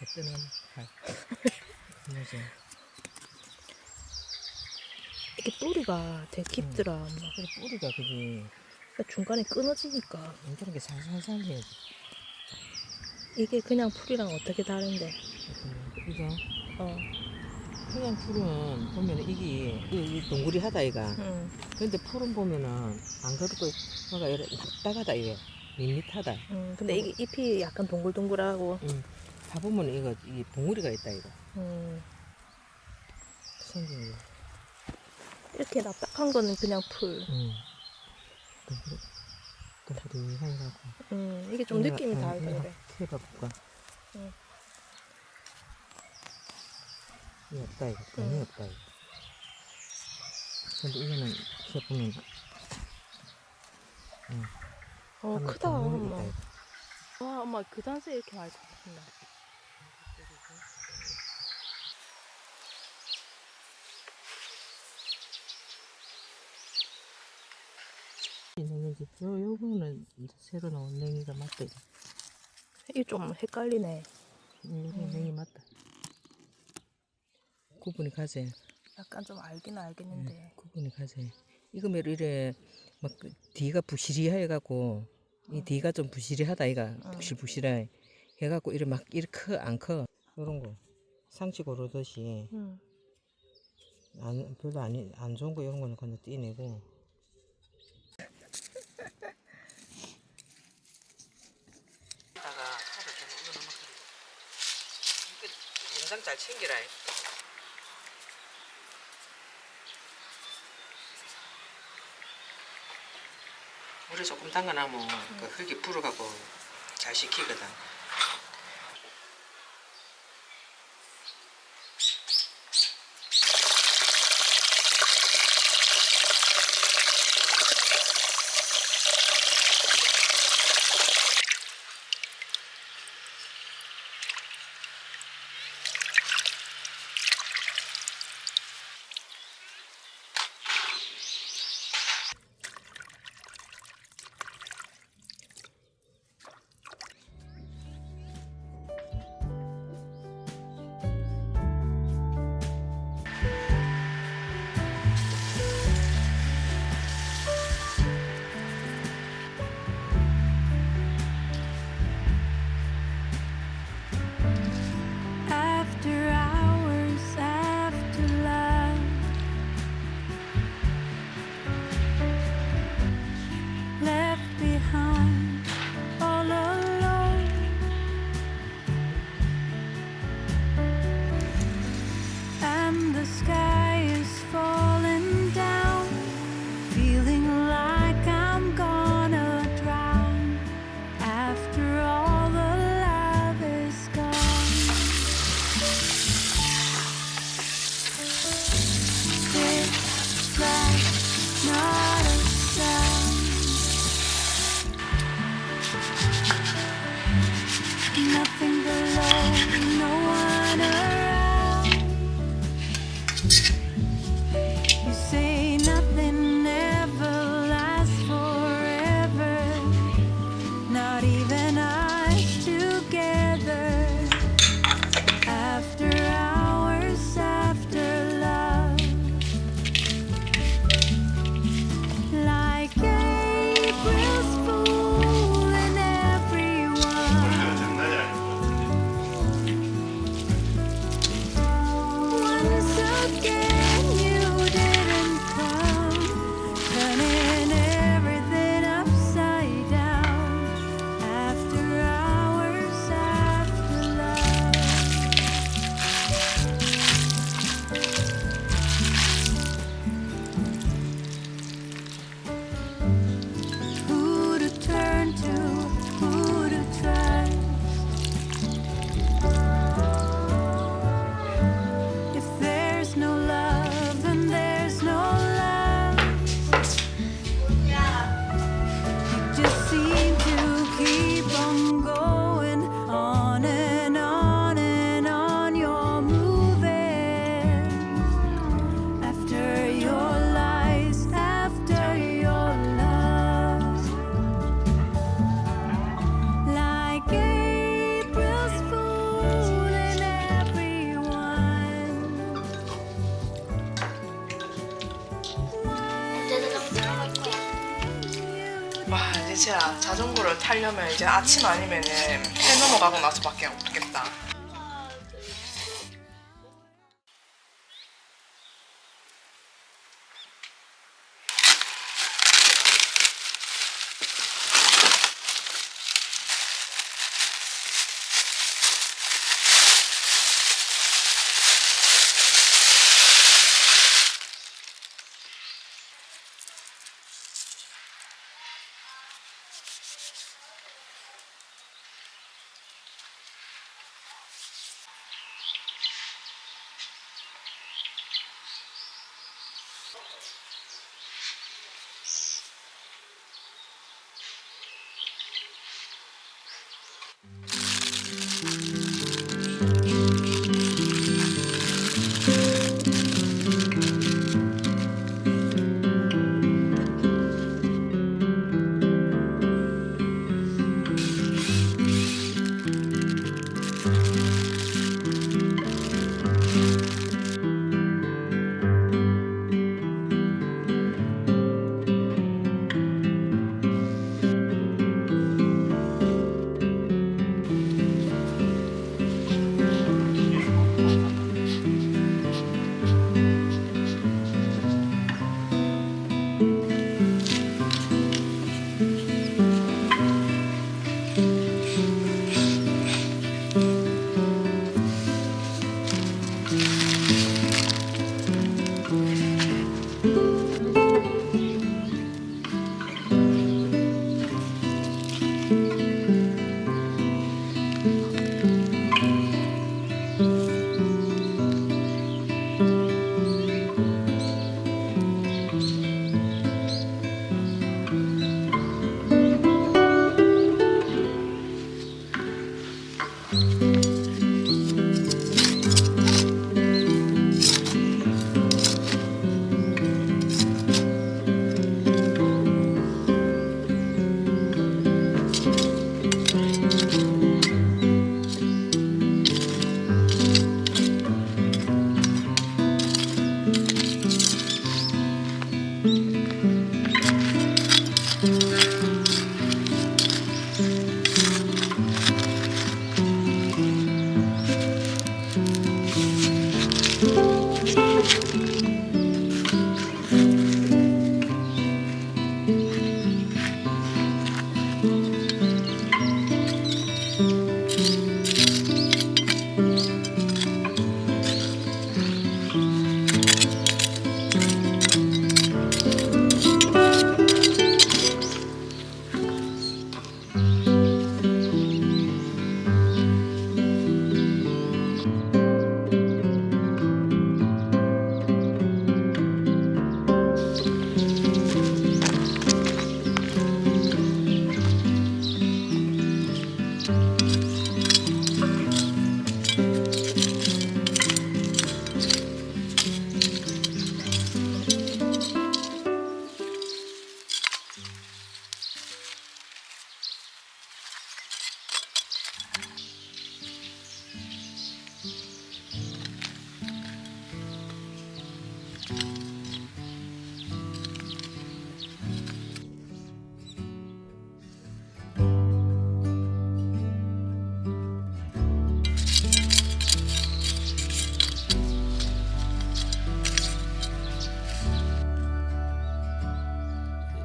뜨는 발. 뭐지? 이게 뿌리가 되게 깊더라. 엄마. 그래 뿌리가 그게 그러니까 중간에 끊어지니까. 이렇게 살살살 해야지. 이게 그냥 풀이랑 어떻게 다른데? 그죠? 어. 그냥 풀은 보면은 이게 동그리하다 이가. 응. 근데 풀은 보면은 안 그렇고 뭔가 이래 딱딱하다 이게 밋밋하다. 근데 이게 잎이 약간 동글동글하고. 다 보면 이 봉우리가 있다 이거. 생긴 거. 이렇게 납작한 거는 그냥 풀. 동그리하게 갖고. 이게 좀 느낌이 다르다 그래. 해봐 볼까? 응. 이 없다 이거. 돈이 없다 이거. 근데 이거는 보면 크다 엄마. 있다, 이거. 와 엄마 그 단세 이렇게 많이 잡힌다. 이 냉이지. 요거는 새로 나온 냉이가 맞다. 이게 좀 헷갈리네. 냉이 맞다. 구분이 가지. 약간 좀 알긴 알겠는데. 구분이 가지. 이거 매로 이래 막 뒤가 부시리해 갖고 이 뒤가 좀 부시리하다 이가 부실부실해 해갖고 이래 막 이렇게 커 안 커. 요런 거 상치 고르듯이 별로 안 좋은 거 이런 거는 그냥 떼내고. 다가 살을 좀 올려놓고 이거 영상 잘 챙기라. 물에 조금 담가놔면 그 흙이 불어가고 잘 식히거든. After hours, after love, left behind all alone. And the sky is falling down, feeling like I'm gonna drown. After all the love is gone. It's like not a sound. Nothing below, no one around. 자, 자전거를 타려면 이제 아침 아니면은 해 넘어가고 나서밖에 없겠다.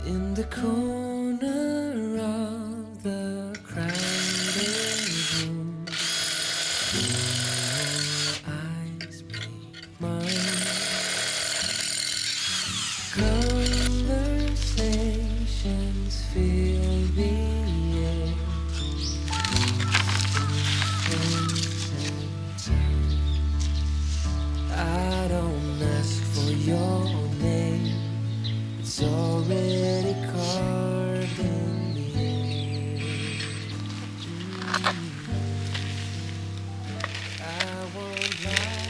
In the corner of the crowded room, your eyes meet mine. Conversations fill the air. I don't ask for your name. It's already carved in the air. I won't lie.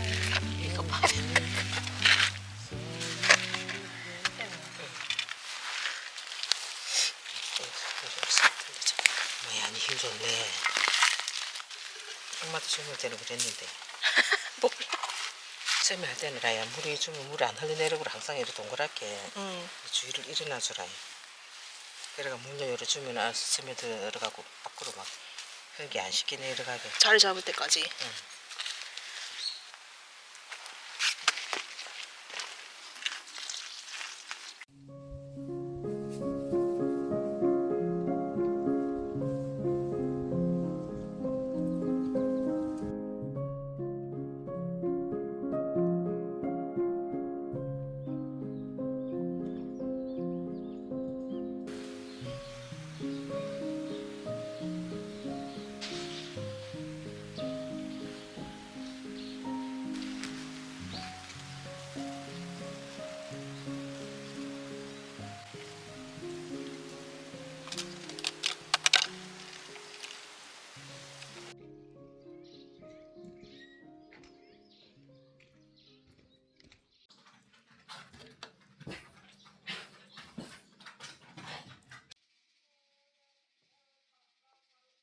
뭐야, 니 힘 좋네. 엄마도 주물 때는 그랬는데. 몰라. 쌤이 할 때는 라야 물이 주면 물이 안 흘러내리고 항상 이렇게 동그랗게 주위를 일어나 주라. 그래가 문좀 열어주면 안 스며들어가고 밖으로 막 흙이 안 씻기 내려가게. 자리 잡을 때까지.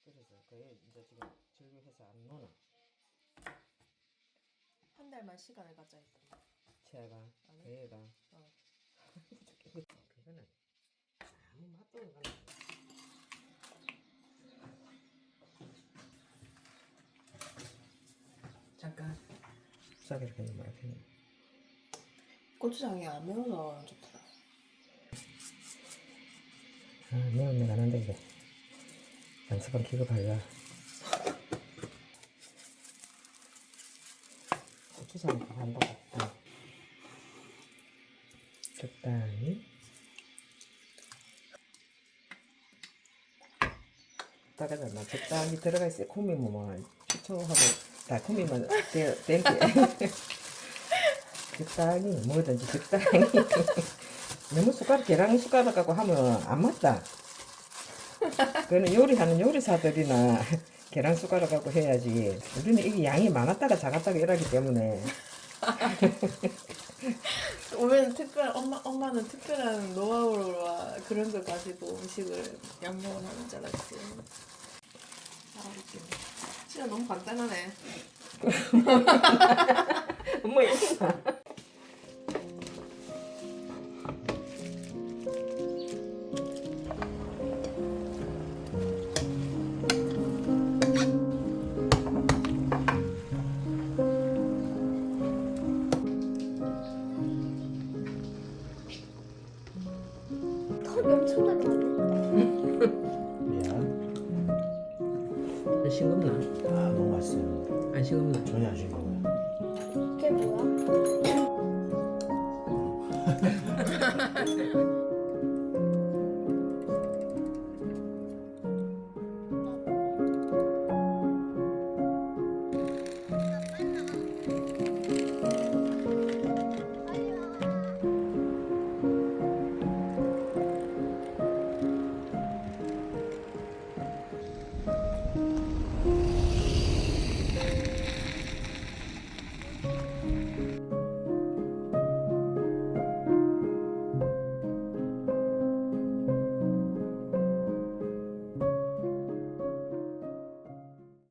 그래서 그게 이제 지금 진료해서 안 노나. 한 달만 시간을 갖자 했던. 채가 얘가 그거는 아무 맛도 안 나는. 잠깐 싸게 이렇게 말해. 고추장이 안 매워서 좋더라. 아 매우면 안 한다 이거. 양수방 기급하려. 고추장 한다고. 적당히. 따가잖아. 적당히 들어가 있어요. 콤이면 뭐 식초하고 달콤이면 땡게. 적당히 뭐든지 적당히. 너무 숟가락 계란 숟가락 갖고 하면 안 맞다. 그거는 요리하는 요리사들이나 계란 숟가락 갖고 해야지. 우리는 이게 양이 많았다가 작았다가 이러기 때문에. 오면 엄마는 특별한 노하우와 그런 걸 가지고 음식을 양념을 하는 줄 알았지. 아 웃기네. 진짜 너무 간단하네. 엄마 이거. 털이 엄청나게 많네. 미안. 싱겁나? 아 너무 맛있어요. 안 싱겁나? 전혀 안 싱거워.